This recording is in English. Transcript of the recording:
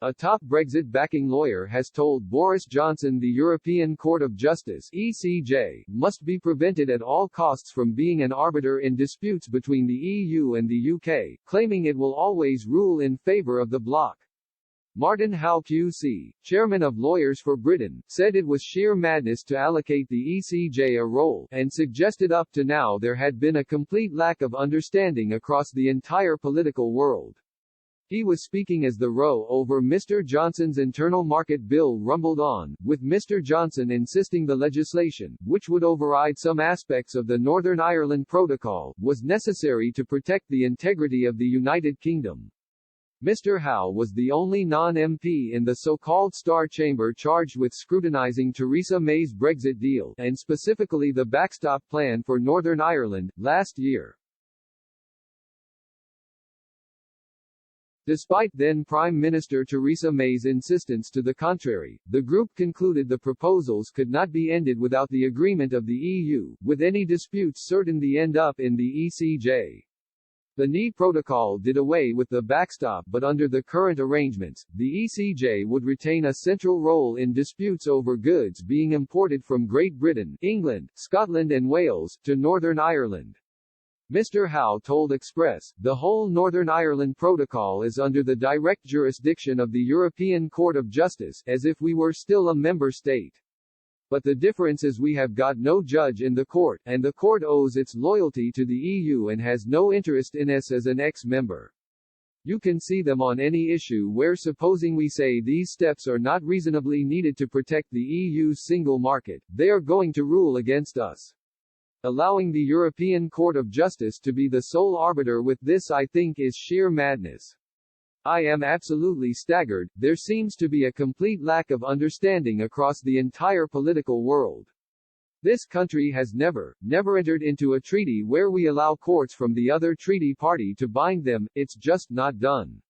A top Brexit-backing lawyer has told Boris Johnson the European Court of Justice (ECJ) must be prevented at all costs from being an arbiter in disputes between the EU and the UK, claiming it will always rule in favour of the bloc. Martin Howe QC, chairman of Lawyers for Britain, said it was sheer madness to allocate the ECJ a role, and suggested up to now there had been a complete lack of understanding across the entire political world. He was speaking as the row over Mr. Johnson's internal market bill rumbled on, with Mr. Johnson insisting the legislation, which would override some aspects of the Northern Ireland Protocol, was necessary to protect the integrity of the United Kingdom. Mr. Howe was the only non-MP in the so-called Star Chamber charged with scrutinising Theresa May's Brexit deal, and specifically the backstop plan for Northern Ireland, last year. Despite then Prime Minister Theresa May's insistence to the contrary, the group concluded the proposals could not be ended without the agreement of the EU, with any disputes certain to end up in the ECJ. The NI Protocol did away with the backstop, but under the current arrangements, the ECJ would retain a central role in disputes over goods being imported from Great Britain, England, Scotland and Wales, to Northern Ireland. Mr. Howe told Express, the whole Northern Ireland Protocol is under the direct jurisdiction of the European Court of Justice, as if we were still a member state. But the difference is we have got no judge in the court, and the court owes its loyalty to the EU and has no interest in us as an ex-member. You can see them on any issue where supposing we say these steps are not reasonably needed to protect the EU's single market, they are going to rule against us. Allowing the European Court of Justice to be the sole arbiter with this I think is sheer madness. I am absolutely staggered. There seems to be a complete lack of understanding across the entire political world. This country has never entered into a treaty where we allow courts from the other treaty party to bind them, it's just not done.